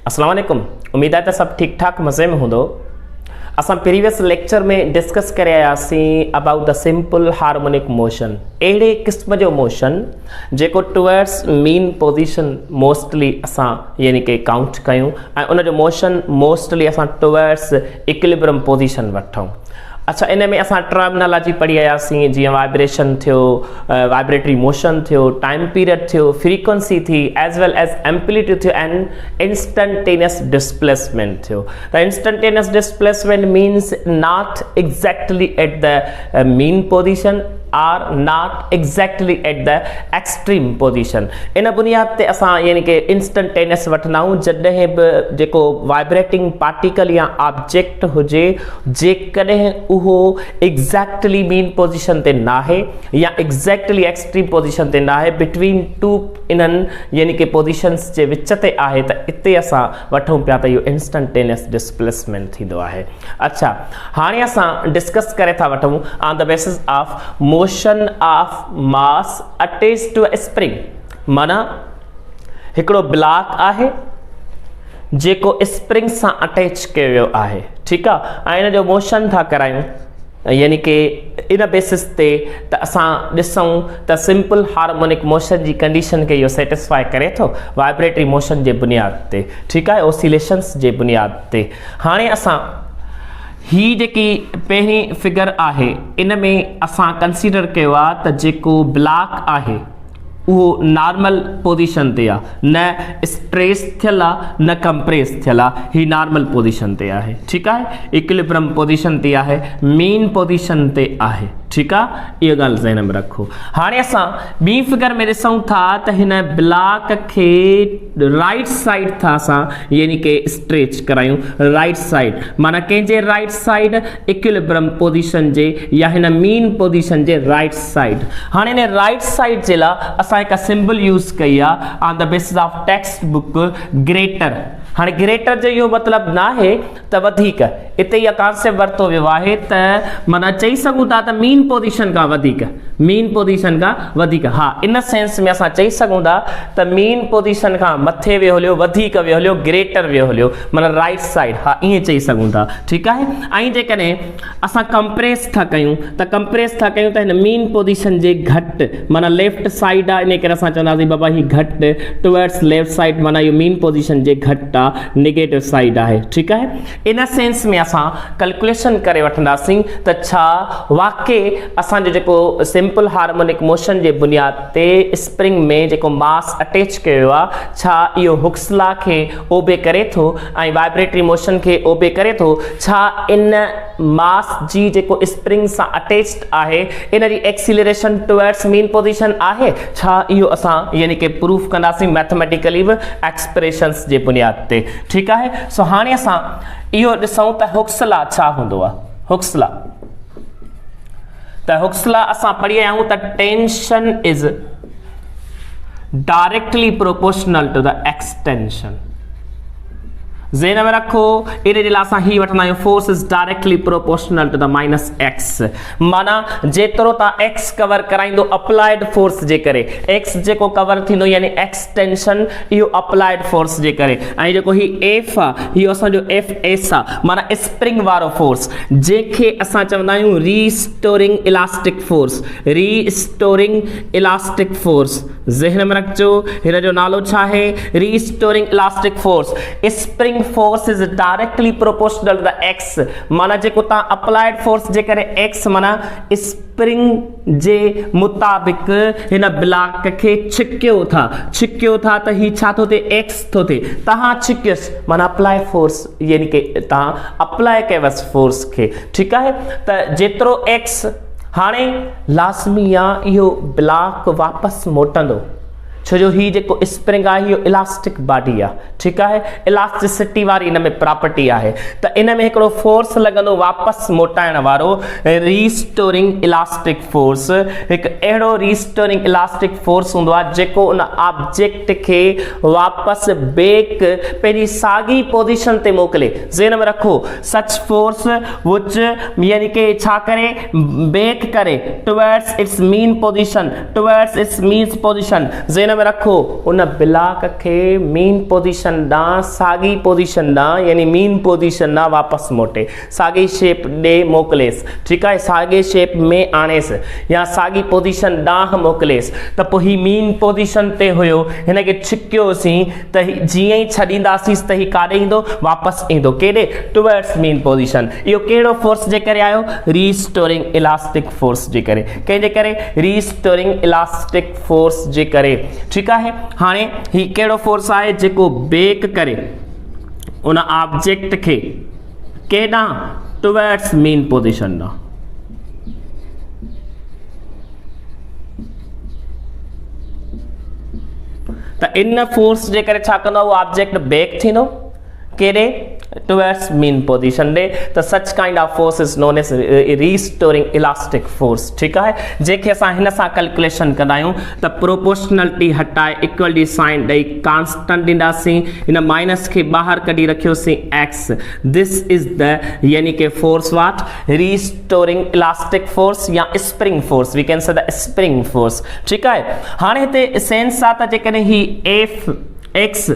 अस्सलाम वालेकुम। उम्मीद है तो सब ठीक ठाक मज़े में हूंदो। असां प्रीवियस लेक्चर में डिस्कस करे आयासीं about the simple harmonic motion, अहिड़े क़िस्म जो मोशन जेको टुवर्ड्स मीन पोजीशन मोस्टली असां यानी कि काउंट कयूं ऐं उन जो मोशन मोस्टली असां टुवर्ड्स इक्विलिब्रियम पोजीशन वठूं। अच्छा, इन में असां टर्मिनोलॉजी पढ़ी आयासीं, जीअं वाइब्रेशन थियो, वाइब्रेटरी मोशन थियो, टाइम पीरियड थियो, फ्रीक्वेंसी थी, एज वेल एज एम्पलीट्यूड थियो एंड इंस्टंटेनियस डिस्प्लेसमेंट थियो। The instantaneous displacement means not exactly at the mean position or not exactly at the extreme position. इन बुनियाद ते असां यानी कि इंस्टंटेनियस वठंदा आहियूं जॾहिं बि जेको वाइब्रेटिंग पार्टिकल या ऑब्जेक्ट हुजे जेकॾहिं उहो एग्जैक्टली मीन पोजीशन ते नाहे या एग्जैक्टली एक्सट्रीम पोजीशन ते नाहे, बिटवीन टू इन्हनि यानी कि पोजीशन्स जे विच ते आहे, त इते असां वठूं पिया त इहो इंस्टंटेनियस डिस्प्लेसमेंट थींदो आहे। अच्छा, हाणे असां डिस्कस करे था वठूं on the basis of motion of mass attached to a spring. माना हिकिड़ो ब्लॉक आहे जेको स्प्रिंग सां अटैच कयो वियो आहे, ठीकु आहे, ऐं इन जो मोशन था करायूं यानी कि इन बेसिस ते त असां ॾिसूं त सिंपल हार्मोनिक मोशन जी कंडीशन खे इहो सेटिस्फाई करे थो वाइब्रेटरी मोशन जे बुनियाद ते, ठीकु आहे, ऑसिलेशंस जे बुनियाद ते। हाणे असां ही जेकी पहिरीं फिगर आहे इन में असां कंसीडर कयो आहे त जेको ब्लॉक आहे उहो नॉर्मल पोजीशन ते आहे, न स्ट्रेस थियल आहे न कंप्रेस थियल आहे, ही नॉर्मल पोजीशन ते आहे, ठीकु आहे, इक्विलिब्रियम पोजीशन ते आहे, मेन पोजीशन ते आहे, ठीकु आहे, इहा ॻाल्हि ज़हन में रखो। हाणे असां ॿी फिगर में ॾिसूं था त हिन ब्लॉक खे राइट साइड था असां यानी कि स्ट्रेच करायूं, राइट साइड, माना कंहिंजे राइट साइड इक्विलिब्रियम पोजीशन जे या हिन मीन पोजीशन जे राइट साइड। हाणे हिन राइट साइड जे लाइ असां हिकु सिंबल यूज़ कई आहे on the basis of text book, greater. हाणे ग्रेटर जो इहो मतिलबु न आहे त वधीक, इते इहा कॉन्सेप्ट वरितो वियो आहे त माना चई सघूं था त मीन पोजीशन खां वधीक, मीन पोजीशन खां वधीक, हा, इन सेंस में असां चई सघूं था त मीन पोजीशन खां मथे वियो हलियो, वधीक वियो हलियो, ग्रेटर वियो हलियो, माना राइट साइड, हा, ईअं चई सघूं था, ठीकु आहे। ऐं जेकॾहिं असां कंप्रेस था कयूं त कंप्रेस था कयूं त हिन मीन पोजीशन जे घटि, माना लेफ्ट साइड आहे, इन करे असां चवंदासीं बाबा ही घटि टुवर्ड्स लेफ्ट साइड, माना इहो मीन पोजीशन जे घटि आहे, नेगेटिव साइड आहे, ठीकु आहे। इन सेंस में असां कैलकुलेशन करे वठंदासीं त छा वाकई असांजो जेको सिंपल हार्मोनिक मोशन जे बुनियाद ते स्प्रिंग में जेको मास अटैच कयो आहे, छा इहो हुक्स लॉ खे ओबे करे थो ऐं वाइब्रेटरी मोशन खे ओबे करे थो, छा इन मास जी जेको स्प्रिंग सां अटैच्ड आहे इन जी एक्सीलरेशन टुवर्ड्स मीन पोजीशन आहे, छा इहो असां यानी कि प्रूफ कंदासीं मैथमेटिकली बि एक्सप्रेशंस जे बुनियाद ते, ठीकु आहे। सो हाणे असां इहो ॾिसूं त हुक्स लॉ छा हूंदो आहे। हुक्स लॉ त हुक्स लॉ असां पढ़ी आया आहियूं त tension is directly proportional to the extension. ज़हन में रखो, इन जे लाइ असां ही वठंदा आहियूं, force is directly proportional to the minus x, माना जेतिरो तव्हां एक्स कवर कराईंदो अप्लाइड फोर्स जे करे, एक्स जेको कवर थींदो यानी एक्सटेंशन, इहो अप्लाइड फोर्स जे करे, ऐं जेको ही एफ आहे इहो असांजो एफ एस आहे, माना स्प्रिंग वारो फोर्स, जंहिंखे असां चवंदा आहियूं restoring elastic force, restoring elastic force. ज़हन में रखिजो, हिन जो नालो छा आहे, restoring elastic force. Spring force is directly proportional to the x, माना जेको तव्हां अप्लाइड फोर्स जे करे एक्स, माना स्प्रिंग जे मुताबिक हिन ब्लॉक खे छिकियो था त ही छा थो थिए, एक्स थो थिए, तव्हां छिकियसि, माना अप्लाई फोर्स यानी कि तव्हां अप्लाई कयवसि फोर्स खे, ठीकु आहे। त जेतिरो एक्स, हाणे लाज़मी आहे इहो ब्लॉक वापसि मोटंदो, छो जो ही जेको स्प्रिंग आहे इहो इलास्टिक बॉडी आहे, ठीकु आहे, इलास्टिसिटी वारी इन में प्रॉपर्टी आहे, त इन में हिकिड़ो फोर्स लॻंदो वापसि मोटाइण वारो, रीस्टोरिंग इलास्टिक फोर्स। हिकु अहिड़ो रीस्टोरिंग इलास्टिक फोर्स हूंदो आहे जेको उन ऑब्जेक्ट खे वापसि बेक पंहिंजी साॻी पोजीशन ते मोकिले। ज़हन में रखो, सच फोर्स विच यानी कि छा करे, बेक करे towards it's mean position, towards it's mean position. ज़हन में रखो उन ब्लॉक के मीन पोजीशन ॾांहुं साॻी पोजीशन ॾांहुं यानी मीन पोजीशन ॾांहुं वापसि मोटे साॻी शेप ॾे मोकिलेसि ठीकु आहे साॻे शेप में आणेसि या साॻी पोजीशन ॾांहुं मोकिलेसि त पोइ ही मीन पोजीशन ते हुयो हिन खे छिकियोसीं त जीअं ई छॾींदासीं त ही काॾे ईंदो वापसि ईंदो केॾे टुवर्ड्स मीन पोजीशन इहो कहिड़ो फोर्स जे करे आयो रीस्टोरिंग इलास्टिक फोर्स जे करे कंहिंजे करे रीस्टोरिंग इलास्टिक फोर्स जे करे ठीकु आहे हाणे ही कहिड़ो फोर्स आहे जेको बेक करे उन ऑब्जेक्ट खे केॾां टुवर्ड्स मीन पोजीशन ॾांहुं त इन फोर्स जे करे छा कंदो उहो ऑब्जेक्ट बेक थींदो केॾे टुवर्ड्स मीन पोजीशन ॾे त such kind of force is known as restoring elastic force ठीकु आहे जेके असां हिन सां कैलकुलेशन कंदा आहियूं त प्रोपोर्शनलिटी हटाए इक्वलिटी साइन ॾेई कांस्टेंट ॾींदासीं हिन माइनस खे ॿाहिरि कढी रखियोसीं एक्स दिस इज द यानी कि force what restoring elastic force या spring force we can say the spring force ठीकु आहे हाणे हिते सेंस आहे त जेकॾहिं ही एफ एक्स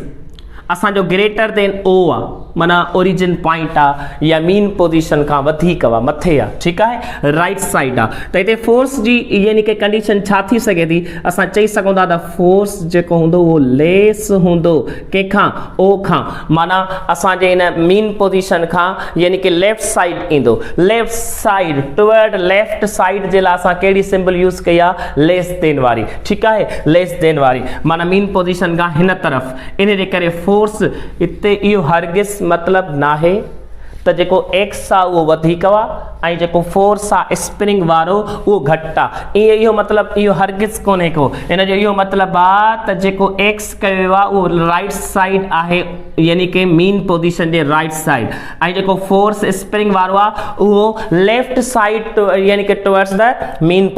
असांजो ग्रेटर देन ओ आहे माना ओरिजिन पॉइंट आहे या मीन पोजीशन खां वधीक आहे मथे आहे ठीकु आहे राइट साइड आहे त हिते फोर्स जी यानी कि कंडीशन छा थी सघे थी असां चई सघूं था त फोर्स जेको हूंदो उहो लेस हूंदो कंहिंखां ओ खां माना असांजे हिन मीन पोजीशन खां यानी कि लेफ्ट साइड ईंदो left side toward left side जे लाइ असां कहिड़ी सिंबल यूज़ कई आहे लेस देन वारी ठीकु आहे लेस देन वारी माना मीन पोजीशन खां हिन तरफ़ इन जे करे फोर्स हिते इहो हरगिज़ मतलब नाहे त जेको एक्स आहे उहो वधीक आहे ऐं जेको फोर्स आहे स्प्रिंग वारो उहो घटि आहे इहो मतिलबु इहो हरगिज़ कोन्हे को हिन जो इहो मतिलबु आहे त जेको एक्स कयो आहे उहो राइट साइड आहे यानी कि मीन पोजीशन जे राइट साइड ऐं जेको फोर्स स्प्रिंग वारो आहे उहो लेफ्ट साइड यानी कि टुवर्ड्स द मीन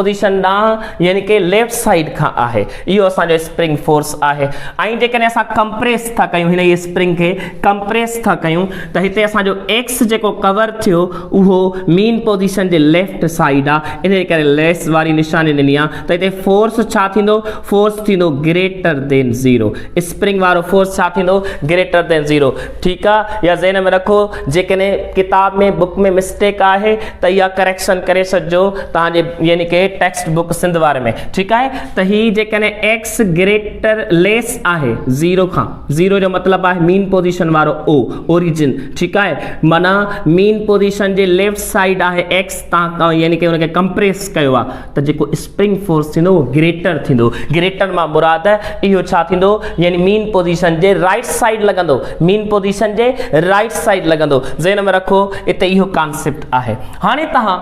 पोजीशन ॾांहुं यानी कि लेफ्ट साइड खां आहे इहो असांजो स्प्रिंग फोर्स आहे ऐं जेकॾहिं असां कंप्रेस था कयूं हिन स्प्रिंग खे कंप्रेस था कयूं त हिते असांजो एक्स जेको कवर थियो उहो मीन पोजीशन जे लेफ्ट साइड आहे इन करे लेस वारी निशानी ॾिनी आहे त हिते फोर्स छा थींदो फोर्स थींदो ग्रेटर देन ज़ीरो स्प्रिंग वारो फोर्स छा थींदो ग्रेटर देन ज़ीरो ठीकु आहे या ज़हन में रखो जेकॾहिं किताब में बुक में मिस्टेक आहे त इहा करेक्शन करे छॾिजो तव्हांजे यानी कि टेक्स्ट बुक सिंध वारे में ठीकु आहे त हीअ जेकॾहिं एक्स ग्रेटर लेस आहे ज़ीरो खां ज़ीरो जो मतिलबु आहे मीन पोजीशन वारो ओ ओरिजिन ठीकु आहे माना मीन पोजीशन जे लेफ्ट साइड आहे एक्स तव्हां यानी कि हुनखे कंप्रेस कयो आहे त जेको स्प्रिंग फोर्स थींदो उहो ग्रेटर थींदो ग्रेटर मां मुराद इहो छा थींदो यानी मीन पोजीशन जे राइट साइड लॻंदो मीन पोजीशन जे राइट साइड लॻंदो ज़हन में रखो हिते इहो कॉन्सेप्ट आहे हाणे तव्हां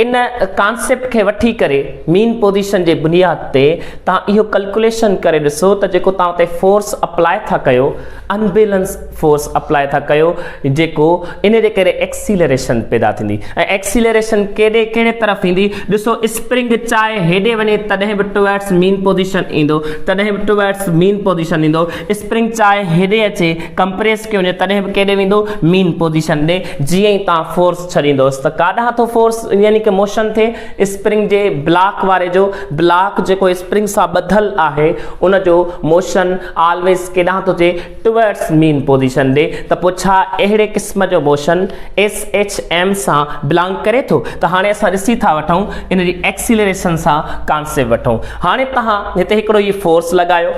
इन कॉन्सेप्ट खे वठी करे मीन पोजीशन जे बुनियाद ते तव्हां इहो कैलकुलेशन करे ॾिसो त जेको तव्हां उते फोर्स अप्लाई था कयो अनबैलेंस फोर्स अप्लाई था कयो जेको इन जे करे एक्सीलरेशन पैदा थींदी ऐं एक्सीलरेशन कहिड़े तरफ़ ईंदी ॾिसो स्प्रिंग चाहे हेॾे वञे तॾहिं बि टुवर्ड्स मीन पोजीशन ईंदो तॾहिं बि टुवर्ड्स मीन पोजीशन ईंदो स्प्रिंग चाहे हेॾे अचे कंप्रेस कयो वञे तॾहिं बि केॾे वेंदो मीन पोजीशन ॾे जीअं ई तव्हां फोर्स छॾींदोसि त काॾां थो फोर्स यानी कि मोशन थिए स्प्रिंग जे ब्लॉक वारे जो ब्लॉक जेको स्प्रिंग सां ॿधल आहे उन जो मोशन ऑलवेज केॾां थो थिए टुवर्ड्स मीन पोजीशन ॾे त पोइ छा अहिड़े क़िस्म जो मोशन SHM सां बिलोंग करे थो त हाणे असां ॾिसी था वठूं इन जी एक्सीलरेशन सां कॉन्सेप्ट वठूं हाणे तव्हां हिते हिकिड़ो इहो फोर्स लॻायो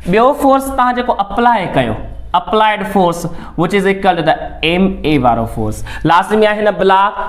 ॿियो फोर्स तव्हां जेको अप्लाई कयो applied force which is equal to the MA वारो फोर्स लाज़मी आहे हिन ब्लॉक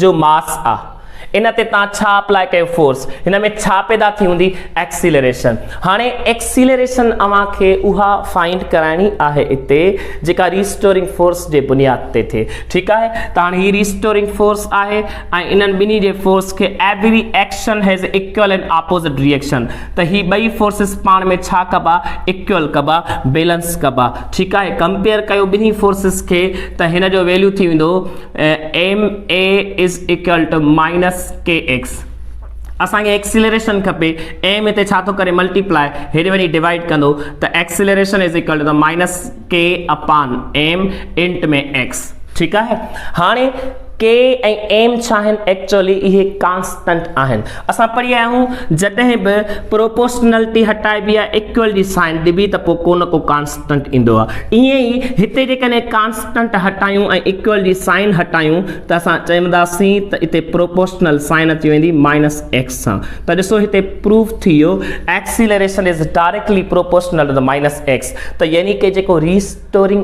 जो मास आहे इन ते तव्हां छा अप्लाई कयो फोर्स हिन में छा पैदा थी हूंदी एक्सीलरेशन हाणे एक्सीलरेशन अव्हां खे उहा फाइंड कराइणी आहे हिते जेका रीस्टोरिंग फोर्स जे बुनियाद ते थिए ठीकु आहे त हाणे हीअ रीस्टोरिंग फोर्स आहे ऐं इन्हनि ॿिन्ही जे फोर्स खे every action has equal and opposite reaction त ही ॿई फोर्सिस पाण में छा कबा इक्वल कबा बैलेंस कबा ठीकु आहे कंपेयर कयो ॿिन्ही फोर्सिस खे त हिन जो वैल्यू थी वेंदो MA is equal to minus KX असांखे एक्सीलरेशन खपे एम हिते छा थो करे मल्टीप्लाई हेॾे वञी डिवाइड कंदो त acceleration is equal to the -K/M into में X ठीकु आहे हाणे के ऐं एम छा आहिनि एक्चुअली इहे कांस्टेंट आहिनि। असां पढ़ी आया आहियूं जॾहिं बि प्रोपोर्शनलिटी हटाइबी आहे इक्वल जी साइन ॾिबी त पोइ को न को कांस्टेंट ईंदो आहे। ईअं ई हिते जेकॾहिं कांस्टेंट हटायूं ऐं इक्वल जी साइन हटायूं त असां चवंदासीं त हिते प्रोपोर्शनल साइन अची वेंदी -x सां। त ॾिसो हिते प्रूफ थी वियो acceleration is directly proportional to the -x। त यानी कि जेको रीस्टोरिंग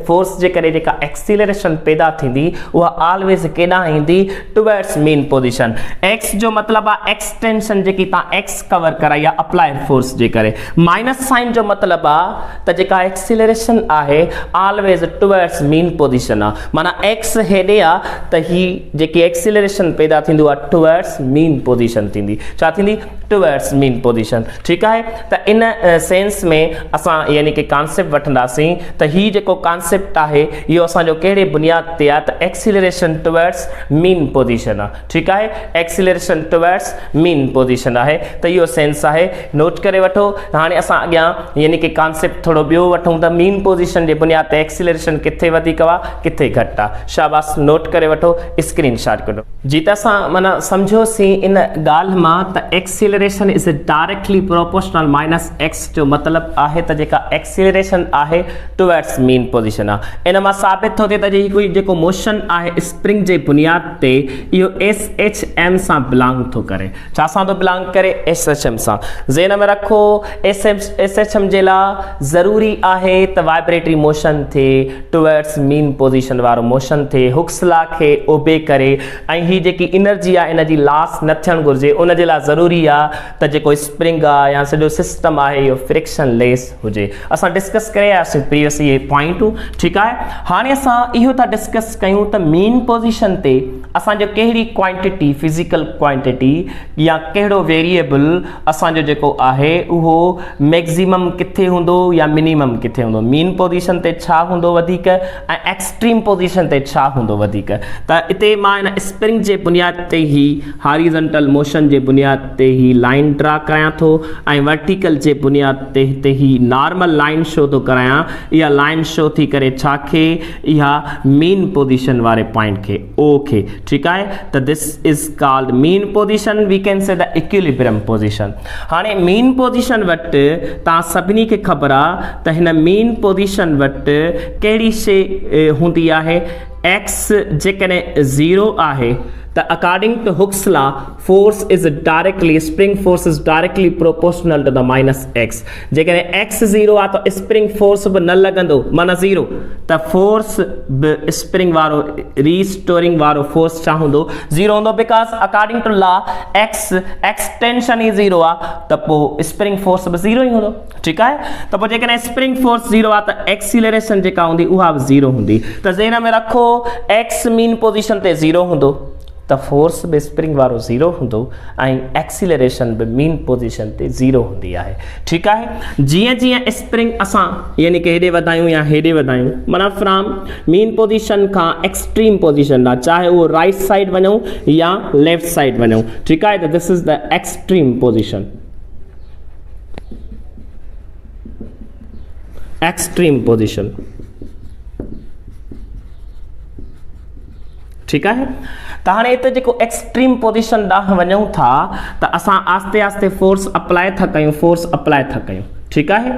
फोर्स जे करे जेका एक्सीलरेशन पैदा थींदी उहा ऑलवेज केॾांहुं ईंदी टुवर्ड्स मीन पोजीशन। x जो मतिलबु आहे एक्सटेंशन जेकी तव्हां x कवर कराई आहे अप्लाइड फोर्स जे करे। माइनस साइन जो मतिलबु आहे त जेका एक्सीलरेशन आहे ऑलवेज टुवर्ड्स मीन पोजीशन आहे, माना x हेॾे आहे त ही जेकी एक्सीलरेशन पैदा थींदो आहे टुवर्ड्स मीन पोजीशन थींदी। छा थींदी? Towards mean position. ठीकु आहे, त इन सेंस में असां यानी कि कॉन्सेप्ट वठंदासीं त ही जेको कॉन्सेप्ट आहे इहो असांजो कहिड़े बुनियाद ते आहे त एक्सीलरेशन टुवर्ड्स मीन पोजीशन आहे। ठीकु आहे, एक्सीलरेशन टुवर्ड्स मीन पोजीशन आहे त इहो सेंस आहे, नोट करे वठो। हाणे असां अॻियां यानी कि कॉन्सेप्ट थोरो ॿियो वठूं त मीन पोजीशन जे बुनियाद ते एक्सीलरेशन किथे वधीक आहे किथे घटि आहे। शाबाश, नोट करे वठो, स्क्रीन शॉट कढो। जी त असां माना सम्झोसीं इन ॻाल्हि मां त acceleration is directly proportional -x जो मतिलबु आहे त जेका एक्सीलरेशन आहे टुवर्ड्स मीन पोजीशन आहे। इन मां साबित थो थिए त कोई जेको मोशन आहे स्प्रिंग जे बुनियाद ते इहो SHM सां बिलोंग थो करे। छा सां थो बिलोंग करे? SHM सां। ज़हन में रखो SHM जे लाइ ज़रूरी आहे त वाइब्रेटरी मोशन थिए, टुवर्ड्स मीन पोजीशन वारो मोशन थिए, हुक्स लॉ खे ओबे करे, ऐं ही जेकी एनर्जी आहे इन जी लॉस न थियणु घुरिजे। उन जे लाइ ज़रूरी आहे त जेको स्प्रिंग आहे या सॼो सिस्टम आहे इहो फ्रिक्शन लेस हुजे। असां डिस्कस करे आयासीं प्रीवियस इहे पॉइंटूं। ठीकु आहे, हाणे असां इहो था डिस्कस कयूं त मीन पोजीशन ते असांजो कहिड़ी क्वांटिटी फिज़िकल क्वांटिटी या कहिड़ो वेरिएबल असांजो जेको आहे उहो मैक्सिमम किथे हूंदो या मिनिमम किथे हूंदो, मीन पोजीशन ते छा हूंदो वधीक ऐं एक्सट्रीम पोजीशन ते छा हूंदो वधीक। त हिते मां इन स्प्रिंग जे बुनियाद ते ई हॉरिजॉन्टल मोशन जे बुनियाद ते ई लाइन ड्रा करायां थो ऐं वर्टिकल जे बुनियाद ते हिते ई नॉर्मल लाइन शो थो करायां। इहा लाइन शो थी करे छा खे? इहा मीन पोजीशन वारे पॉइंट खे, O खे। ठीकु आहे, त this is called mean position, we can say the equilibrium position. हाणे मीन पोजीशन वटि तव्हां सभिनी खे ख़बर आहे त हिन मीन पोजीशन वटि कहिड़ी शइ हूंदी आहे? x जेकॾहिं 0 आहे त according to Hooke's law force is directly spring force is directly proportional to the -x। जेकॾहिं x 0 आहे त स्प्रिंग फोर्स बि न लॻंदो, माना 0, त फोर्स बि स्प्रिंग वारो रीस्टोरिंग वारो फोर्स छा हूंदो? 0 हूंदो, because according to law x extension ई 0 आहे त पोइ स्प्रिंग फोर्स बि 0 ई हूंदो। ठीकु आहे, त पोइ जेकॾहिं स्प्रिंग फोर्स 0 आहे त एक्सीलरेशन जेका हूंदी उहा बि 0 हूंदी। त ज़हन में रखो x मीन पोजीशन ते 0 हूंदो त फोर्स बि स्प्रिंग वारो 0 हूंदो ऐं एक्सीलरेशन बि मीन पोजीशन ते 0 हूंदी आहे। ठीकु आहे, जीअं जीअं स्प्रिंग असां यानी कि हेॾे वधायूं या हेॾे वधायूं, माना फ्रॉम मीन पोजीशन खां एक्सट्रीम पोजीशन ॾांहुं, चाहे उहो राइट साइड वञूं या लेफ्ट साइड वञूं। ठीकु आहे, त this is the extreme position. Extreme position. ठीकु आहे, त हाणे हिते जेको एक्सट्रीम पोजीशन ॾांहुं वञूं था त असां आस्ते आस्ते फोर्स अप्लाई था कयूं। ठीकु आहे,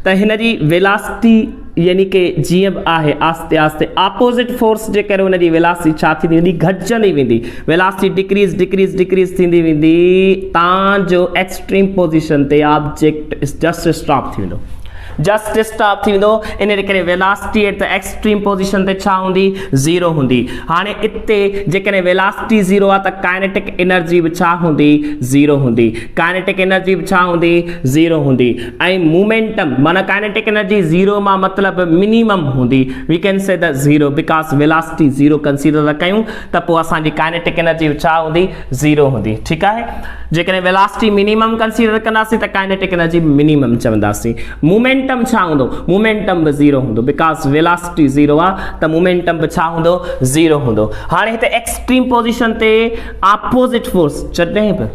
त हिन जी वेलासिटी यानी कि जीअं बि आहे आस्ते आस्ते अपोजिट फोर्स जे करे हुन जी वेलासिटी छा थींदी वेंदी? घटिजंदी वेंदी। वेलासिटी डिक्रीज़ थींदी वेंदी। तव्हांजो एक्सट्रीम पोजीशन ते ऑब्जेक्ट जस्ट स्टॉप थी वेंदो। इन जे करे velocity at the extreme position ते छा हूंदी? 0 हूंदी। हाणे इते जेकॾहिं वेलासिटी 0 आहे त काइनेटिक एनर्जी बि छा हूंदी? 0 हूंदी। काइनेटिक एनर्जी बि छा हूंदी? 0 हूंदी। ऐं मोमेंटम माना काइनेटिक एनर्जी 0 मां मतिलबु मिनिमम हूंदी। We can say the 0 because velocity 0 consider था कयूं त पोइ असांजी काइनेटिक एनर्जी बि छा हूंदी? 0 हूंदी। ठीकु आहे, जेकॾहिं वेलासिटी मिनिमम कंसीडर कंदासीं त काइनेटिक एनर्जी मिनिमम चवंदासीं। मोमेंटम छा हूंदो? मोमेंटम बि 0 हूंदो बिकॉज वेलासिटी 0 आहे त मोमेंटम बि छा हूंदो? 0 हूंदो। हाणे हिते एक्सट्रीम पोजीशन ते ऑपोजिट फोर्स जॾहिं बि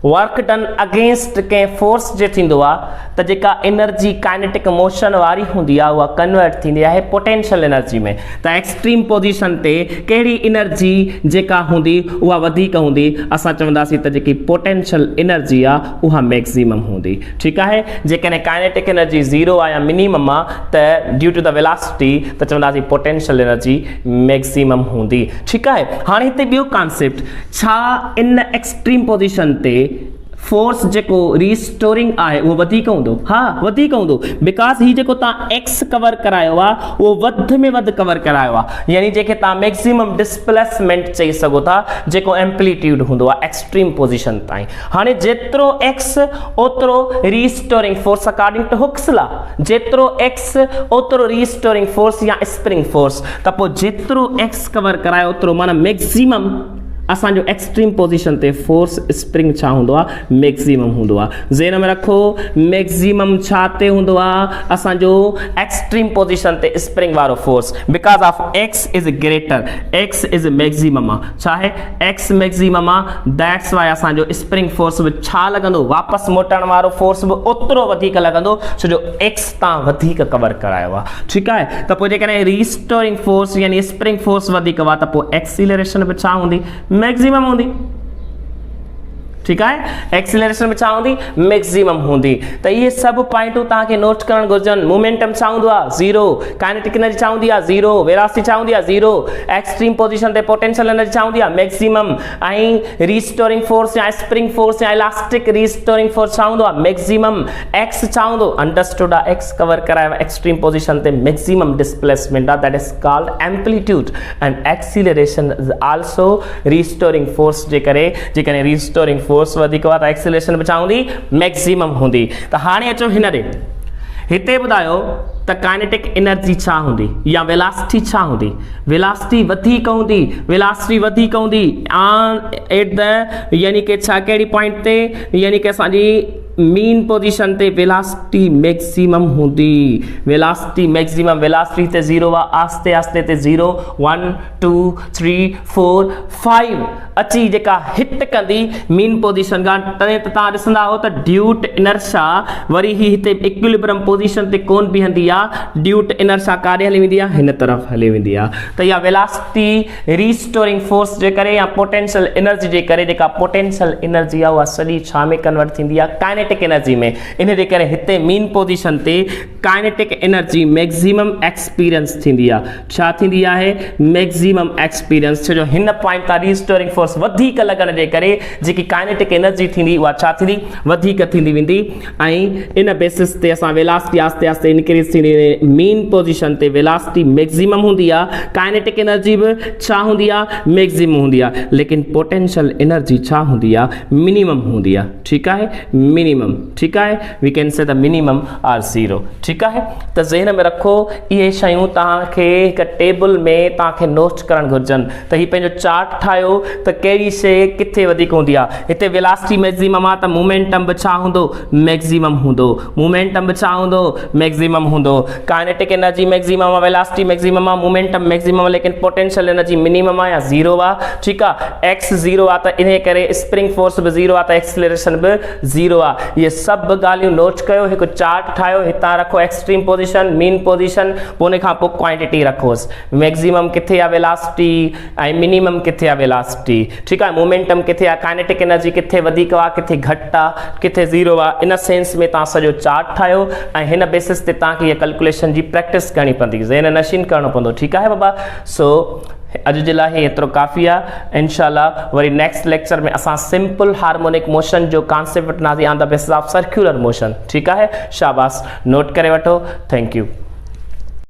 वर्क डन अगेंस्ट कंहिं फोर्स जे थींदो आहे त जेका एनर्जी काइनेटिक मोशन वारी हूंदी आहे उहा कन्वर्ट थींदी आहे पोटेंशियल एनर्जी में। त एक्सट्रीम पोजीशन ते कहिड़ी एनर्जी जेका हूंदी उहा वधीक हूंदी, असां चवंदासीं त जेकी पोटेंशियल एनर्जी आहे उहा मैक्सिमम हूंदी। ठीकु आहे, जेकॾहिं काइनेटिक एनर्जी 0 आहे या मिनिमम आहे त ड्यू टू द वेलासिटी त चवंदासीं पोटेंशियल एनर्जी मैक्सिमम हूंदी। ठीकु आहे, हाणे हिते ॿियो कॉन्सेप्ट, छा इन एक्सट्रीम पोजीशन ते फोर्स जेको रिस्टोरिंग आहे उहो वधीक हूंदो? हा वधीक हूंदो, बिकॉज ही जेको तव्हां एक्स कवर करायो आहे उहो वधि में वधि कवर करायो आहे, यानी जेके तव्हां मैक्सिमम डिस्प्लेसमेंट चई सघो था, जेको एम्पलीट्यूड हूंदो आहे एक्सट्रीम पोजीशन ताईं। हाणे जेतिरो एक्स ओतिरो restoring force according to Hooke's law, जेतिरो एक्स ओतिरो रिस्टोरिंग फोर्स या स्प्रिंग फोर्स, त पोइ जेतिरो एक्स कवर करायो ओतिरो माना मैक्सिमम असांजो एक्सट्रीम पोजीशन ते फोर्स स्प्रिंग छा हूंदो आहे? मैक्सिमम हूंदो आहे। ज़हन में रखो, मैक्सिमम छा ते हूंदो आहे? असांजो एक्सट्रीम पोजीशन ते स्प्रिंग वारो force, because of x is greater, x is maximum आहे। छा आहे? एक्स मैक्सिमम आहे, दैट्स वाई असांजो स्प्रिंग फोर्स बि छा लॻंदो? वापसि मोटण वारो फोर्स बि ओतिरो वधीक लॻंदो, छो जो एक्स तव्हां वधीक कवर करायो आहे। ठीकु आहे, त पोइ जेकॾहिं रिस्टोरिंग फोर्स यानी स्प्रिंग फोर्स वधीक आहे त पोइ एक्सीलरेशन बि छा हूंदी? मैक्सिमम हूंदी। ठीकु आहे, एक्सीलरेशन में छा हूंदी? मैक्सिमम हूंदी। त इहे सभु पॉइंटूं तव्हांखे नोट करणु घुरिजनि। मोमेंटम छा हूंदो आहे? 0। काइनेटिक एनर्जी छा हूंदी आहे? 0। वेलोसिटी छा हूंदी आहे? 0। एक्सट्रीम पोजीशन ते पोटेंशियल एनर्जी छा हूंदी आहे? मैक्सिमम। ऐं रिस्टोरिंग फोर्स या स्प्रिंग फोर्स या इलास्टिक रिस्टोरिंग फोर्स छा हूंदो आहे? मैक्सिमम। एक्स छा हूंदो? अंडरस्टूड आहे, एक्स कवर करायो एक्सट्रीम पोजीशन ते मैक्सिमम डिस्प्लेसमेंट आहे, that is called amplitude. And acceleration is also restoring force जे करे जेकॾहिं रिस्टोरिंग फोर्स वधीक आहे त एक्सीलरेशन बि छा हूंदी? मैक्सिमम हूंदी। त हाणे अचो हिन ॾे, हिते ॿुधायो त काइनेटिक एनर्जी छा हूंदी या वेलासिटी छा हूंदी? वेलासिटी वधीक हूंदी, वेलासिटी वधीक हूंदी एट द यानी कि छा कहिड़ी पॉइंट ते, यानी कि असांजी मीन पोजीशन ते वेलासिटी मैक्सिमम हूंदी। वेलासिटी मैक्सिमम, वेलासिटी ते 0 आहे, आस्ते आस्ते ते 0 1 2 3 4 5 अची जेका हिट कंदी मीन पोजीशन खां, तॾहिं त तव्हां ॾिसंदा हो त ड्यूट इनर्शिया वरी ही हिते इक्विलिब्रियम पोजीशन ते कोन बीहंदी आहे, ड्यूट इनर्शिया काॾे हली वेंदी आहे? हिन तरफ़ हली वेंदी आहे। त इहा वेलासिटी रिस्टोरिंग फोर्स जे करे या पोटेंशियल एनर्जी जे करे, जेका पोटेंशियल एनर्जी आहे उहा सॼी छा में कन्वर्ट थींदी आहे? काइनेटिक एनर्जी में। इन जे करे हिते मीन पोजीशन ते काइनेटिक एनर्जी मैक्सिमम एक्सपीरियंस थींदी आहे। छा थींदी आहे? मैक्सिमम एक्सपीरियंस, छो जो हिन पॉइंट तां रिस्टोरिंग फोर्स वधीक लॻण जे करे जेकी काइनेटिक एनर्जी थींदी उहा छा थींदी? वधीक थींदी वेंदी। ऐं इन बेसिस ते असां वेलासिटी आस्ते आस्ते इंक्रीज थींदी वेंदी। मीन पोजीशन ते वेलासिटी मैक्सिमम हूंदी आहे, काइनेटिक एनर्जी बि छा हूंदी आहे? मैक्सिमम हूंदी आहे, लेकिन पोटेंशियल एनर्जी छा हूंदी आहे? मिनिमम हूंदी आहे। ठीकु आहे, मिनिमम। ठीकु आहे, we can say the minimum are 0। ठीकु आहे, त ज़हन में रखो इहे शयूं तव्हांखे हिकु टेबल में तव्हांखे नोट करणु घुरिजनि। त हीउ पंहिंजो चार्ट ठाहियो त कहिड़ी शइ किथे वधीक हूंदी आहे। हिते वेलासिटी मैक्सिमम आहे त मोमेंटम बि छा हूंदो? मैक्सिमम हूंदो। मोमेंटम बि छा हूंदो? मैक्सिमम हूंदो। काइनेटिक एनर्जी मैक्सिमम आहे, वेलासिटी मैक्सिमम आहे, मोमेंटम मैक्सिमम आहे, लेकिन पोटेंशियल एनर्जी मिनिमम आहे या 0 आहे। ठीकु आहे, एक्स 0 आहे त इन करे स्प्रिंग फोर्स बि 0 आहे त एक्सीलरेशन बि 0 आहे। इहे सभु ॻाल्हियूं नोट कयो, हिकु चार्ट ठाहियो, हितां रखो एक्सट्रीम पोजीशन, मीन पोजीशन, पोइ उन खां पोइ क्वांटिटी रखोसि। मैक्सिमम किथे आहे वेलासिटी ऐं मिनिमम किथे आहे वेलासिटी। ठीकु आहे, मोमेंटम किथे आहे, काइनेटिक एनर्जी किथे वधीक आहे, किथे घटि आहे, किथे 0 आहे। इन सेंस में तव्हां सॼो चार्ट ठाहियो ऐं हिन बेसिस ते तव्हांखे इहा कैलकुलेशन जी प्रैक्टिस करणी पवंदी, ज़हन नशीन करणो पवंदो। ठीकु आहे बाबा, सो अॼु जे लाइ एतिरो काफ़ी आहे। इंशाल्लाह वरी नेक्स्ट लेक्चर में असां सिंपल हार्मोनिक मोशन जो कॉन्सेप्ट वठंदासीं on the basis of circular motion. ठीकु आहे, शाबाश, नोट करे वठो। Thank U.